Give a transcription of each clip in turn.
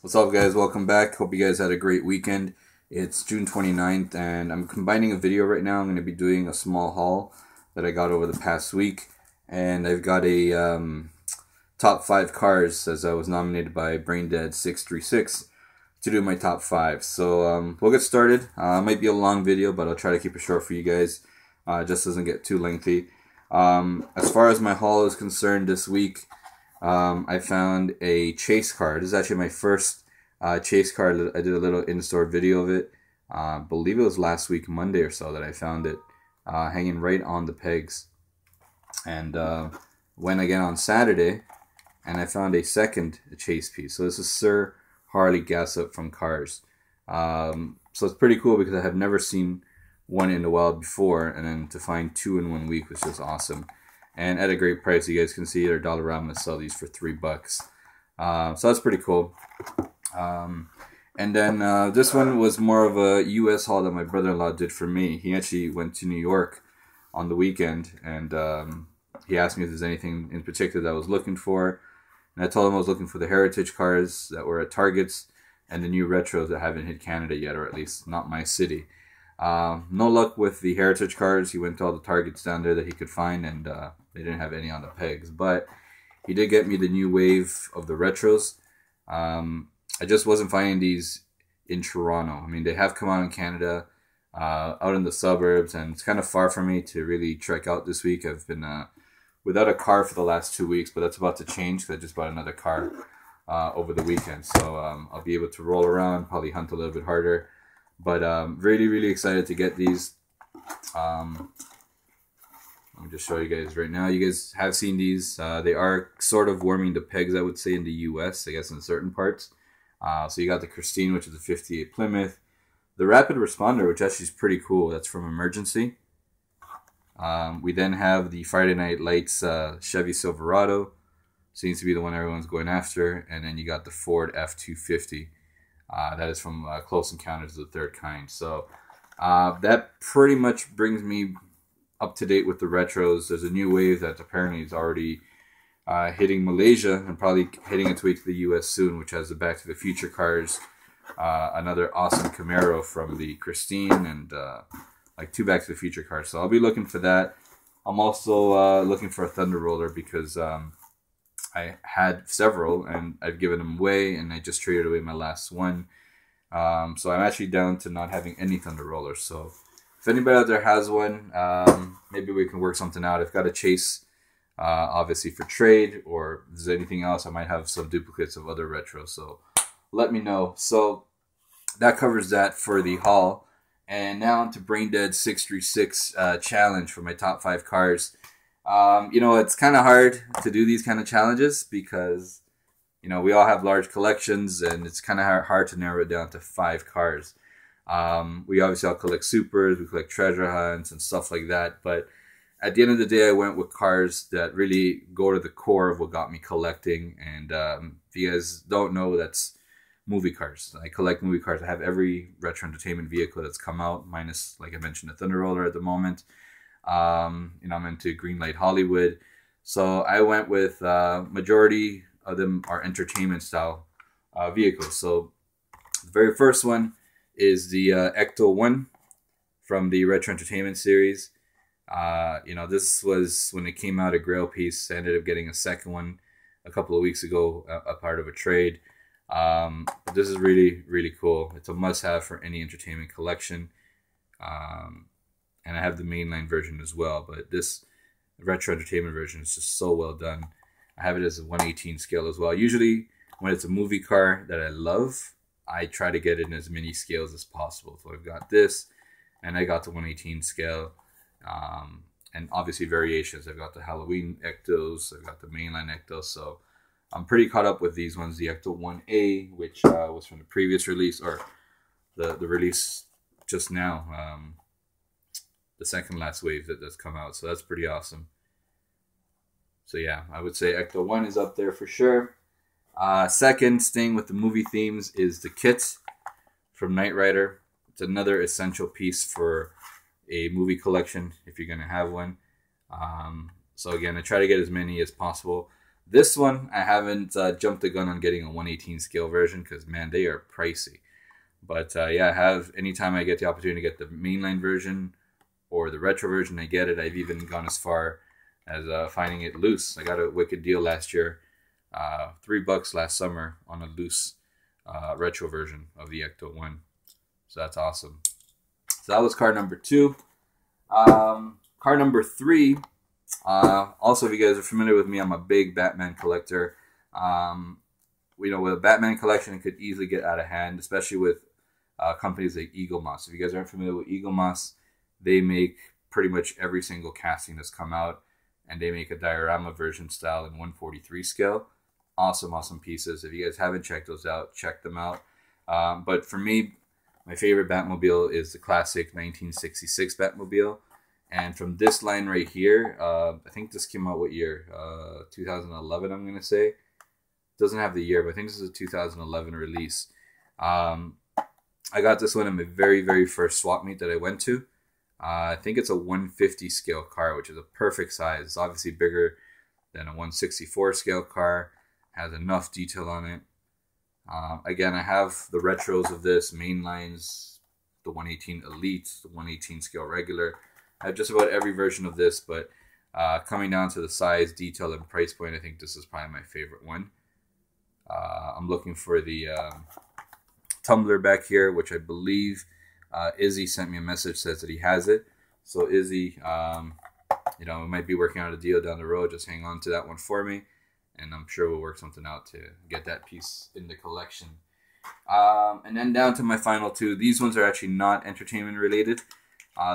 What's up, guys? Welcome back. Hope you guys had a great weekend. It's June 29th, and I'm combining a video right now. I'm going to be doing a small haul that I got over the past week. And I've got a top 5 cars, as I was nominated by Braindead636 to do my top 5. So we'll get started. It might be a long video, but I'll try to keep it short for you guys. It just doesn't get too lengthy. As far as my haul is concerned this week, I found a chase car. This is actually my first chase car. I did a little in-store video of it. I believe it was last week, Monday or so, that I found it hanging right on the pegs. And went again on Saturday, and I found a second chase piece. So this is Sir Harley Gas Up from Cars. So it's pretty cool because I have never seen one in the wild before, and then to find 2 in 1 week was just awesome. And at a great price. You guys can see our Dollarama sell these for $3. So that's pretty cool. And then this one was more of a U.S. haul that my brother-in-law did for me. He actually went to New York on the weekend, and he asked me if there's anything in particular that I was looking for. And I told him I was looking for the heritage cars that were at Targets and the new retros that haven't hit Canada yet, or at least not my city. No luck with the heritage cars. He went to all the Targets down there that he could find, and they didn't have any on the pegs. But he did get me the new wave of the retros. I just wasn't finding these in Toronto. I mean, they have come out in Canada, out in the suburbs, and it's kind of far for me to really trek out this week. I've been without a car for the last 2 weeks, but that's about to change because I just bought another car over the weekend. So I'll be able to roll around, probably hunt a little bit harder. But really, really excited to get these. Let me just show you guys right now. You guys have seen these. They are sort of warming the pegs, I would say, in the U.S., I guess, in certain parts. So you got the Christine, which is a 58 Plymouth. The Rapid Responder, which actually is pretty cool. That's from Emergency. We then have the Friday Night Lights Chevy Silverado. Seems to be the one everyone's going after. And then you got the Ford F-250. That is from Close Encounters of the Third Kind. So that pretty much brings me up to date with the retros. There's a new wave that apparently is already hitting Malaysia and probably hitting its way to the US soon, which has the Back to the Future cars, another awesome Camaro from the Christine, and like 2 Back to the Future cars. So I'll be looking for that. I'm also looking for a Thunder Roller because I had several and I've given them away, and I just traded away my last one. So I'm actually down to not having any Thunder Rollers. So if anybody out there has one, maybe we can work something out. I've got a chase, obviously, for trade, or if there's anything else, I might have some duplicates of other retros. So let me know. So that covers that for the haul. And now on to Braindead636 challenge for my top 5 cars. You know, it's kind of hard to do these kind of challenges because, you know, we all have large collections, and it's kind of hard to narrow it down to 5 cars. We obviously all collect supers, we collect treasure hunts and stuff like that, but at the end of the day, I went with cars that really go to the core of what got me collecting. And if you guys don't know, that's movie cars. I collect movie cars. I have every retro entertainment vehicle that's come out, minus, like I mentioned, the Thunder Roller at the moment. You know, I'm into Greenlight Hollywood, so I went with majority of them are entertainment style vehicles. So the very first one is the Ecto 1 from the Retro Entertainment series. You know, this was when it came out, a grail piece. I ended up getting a second one a couple of weeks ago, a part of a trade. But this is really, really cool. It's a must-have for any entertainment collection. And I have the mainline version as well, but this Retro Entertainment version is just so well done. I have it as a 1/18 scale as well. Usually, when it's a movie car that I love, I try to get it in as many scales as possible. So I've got this, and I got the 1/18 scale, and obviously variations. I've got the Halloween Ectos, I've got the mainline Ectos, so I'm pretty caught up with these ones. The Ecto 1A, which was from the previous release, or the release just now, the second last wave that's come out, so that's pretty awesome. So yeah, I would say Ecto 1 is up there for sure. Second, staying with the movie themes, is the kit from Knight Rider. It's another essential piece for a movie collection if you're going to have one. So again, I try to get as many as possible. This one, I haven't jumped the gun on getting a 118 scale version because, man, they are pricey. But yeah, I have, anytime I get the opportunity to get the mainline version or the retro version, I get it. I've even gone as far as finding it loose. I got a wicked deal last year, $3 last summer on a loose retro version of the Ecto 1. So that's awesome. So that was car number 2. Car number 3. Also, if you guys are familiar with me, I'm a big Batman collector. With a Batman collection, it could easily get out of hand, especially with companies like Eagle Moss. If you guys aren't familiar with Eagle Moss, they make pretty much every single casting that's come out, and they make a diorama version style in 1/43 scale. Awesome pieces. If you guys haven't checked those out, check them out. But for me, my favorite Batmobile is the classic 1966 Batmobile. And from this line right here, I think this came out what year? 2011, I'm going to say. It doesn't have the year, but I think this is a 2011 release. I got this one in my very first swap meet that I went to. I think it's a 150 scale car, which is a perfect size. It's obviously bigger than a 164 scale car. Has enough detail on it. Again, I have the retros of this, main lines, the 118 Elite, the 118 scale regular. I have just about every version of this, but coming down to the size, detail, and price point, I think this is probably my favorite one. I'm looking for the tumbler back here, which I believe Izzy sent me a message, says that he has it. So Izzy, we might be working out a deal down the road. Just hang on to that one for me, and I'm sure we'll work something out to get that piece in the collection. And then down to my final 2. These ones are actually not entertainment related.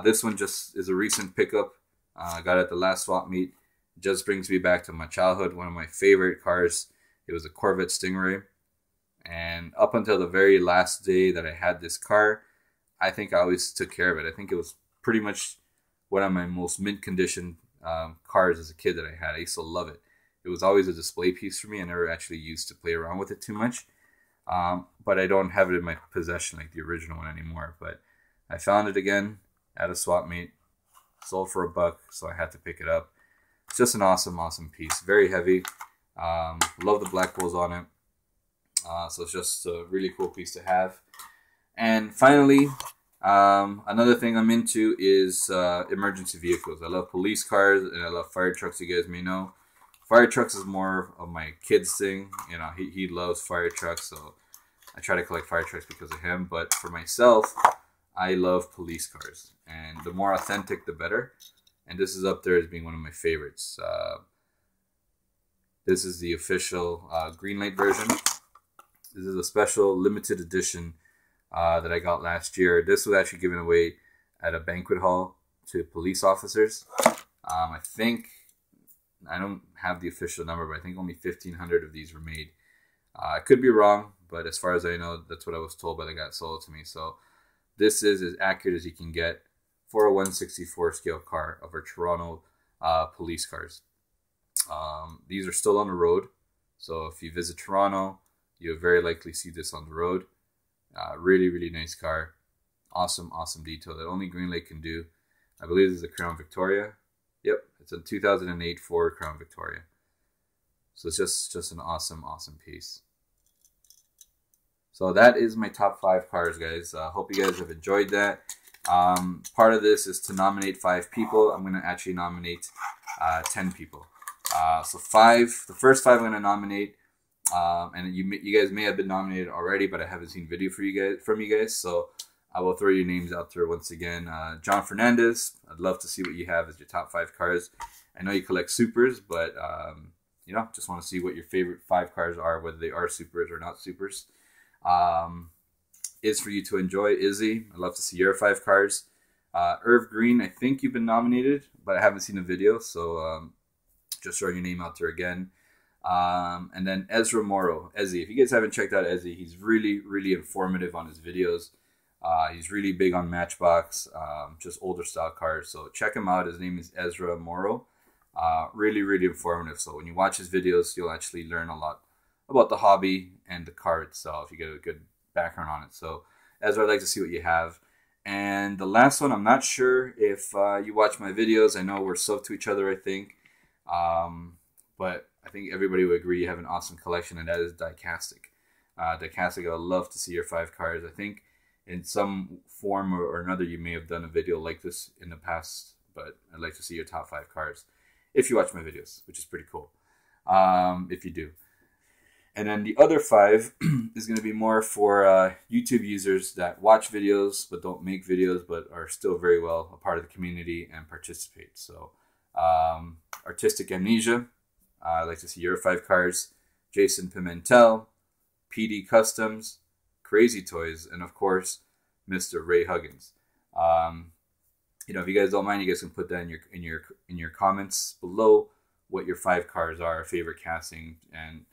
This one just is a recent pickup. I got it at the last swap meet. It just brings me back to my childhood. One of my favorite cars. It was a Corvette Stingray. And up until the very last day that I had this car, I think I always took care of it. I think it was pretty much one of my most mint condition cars as a kid that I had. I used to love it. It was always a display piece for me. I never actually used to play around with it too much. But I don't have it in my possession like the original one anymore. But I found it again at a swap meet, sold for $1, so I had to pick it up. It's just an awesome piece. Very heavy. Love the black holes on it. So it's just a really cool piece to have. And finally, another thing I'm into is emergency vehicles. I love police cars and I love fire trucks, you guys may know. Fire trucks is more of my kid's thing. He loves fire trucks, so I try to collect fire trucks because of him. But for myself, I love police cars, and the more authentic, the better. And this is up there as being one of my favorites. This is the official green light version. This is a special limited edition that I got last year. This was actually given away at a banquet hall to police officers. I think, I don't have the official number, but I think only 1,500 of these were made. I could be wrong, but as far as I know, that's what I was told by the guy that sold it to me. So this is as accurate as you can get for a 164 scale car of our Toronto police cars. These are still on the road, so if you visit Toronto, you'll very likely see this on the road. Really nice car. Awesome detail that only Greenlight can do. I believe this is a Crown Victoria. Yep, it's a 2008 Ford Crown Victoria. So it's just an awesome piece. So that is my top 5 cars, guys. Hope you guys have enjoyed that. Part of this is to nominate 5 people. I'm going to actually nominate 10 people. So the first 5 I'm going to nominate, and you guys may have been nominated already, but I haven't seen video from you guys. So I will throw your names out there once again. John Fernandez, I'd love to see what you have as your top 5 cars. I know you collect supers, but just want to see what your favorite 5 cars are, whether they are supers or not supers. Is for you to enjoy. Izzy, I'd love to see your 5 cars. Irv Green, I think you've been nominated, but I haven't seen a video, so just throw your name out there again. And then Ezra Morrow, Ezzy. If you guys haven't checked out Ezzy, he's really informative on his videos. He's really big on Matchbox, just older style cars. So check him out. His name is Ezra Morrow. Really informative. So when you watch his videos, you'll actually learn a lot about the hobby and the car itself. You get a good background on it. So Ezra, I'd like to see what you have. And the last one, I'm not sure if you watch my videos. I know we're subbed to each other, I think. But I think everybody would agree you have an awesome collection, and that is Diecastic. Diecastic, I would love to see your 5 cards. I think in some form or another you may have done a video like this in the past, but I'd like to see your top 5 cards if you watch my videos, which is pretty cool, if you do. And then the other 5 is going to be more for YouTube users that watch videos but don't make videos, but are still very well a part of the community and participate. So Artistic Amnesia, I'd like to see your 5 cards. Jason Pimentel, PD Customs, Crazy Toys, and of course Mr. Ray Huggins. You know, if you guys don't mind, you guys can put that in your comments below what your 5 cards are, favorite casting. And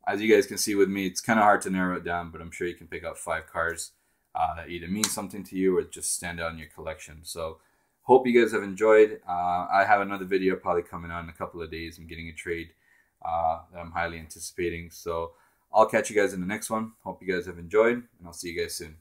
as you guys can see with me, it's kind of hard to narrow it down, but I'm sure you can pick out 5 cards that either mean something to you or just stand out in your collection. So hope you guys have enjoyed. I have another video probably coming out in a couple of days. I'm getting a trade that I'm highly anticipating. So I'll catch you guys in the next one. Hope you guys have enjoyed, and I'll see you guys soon.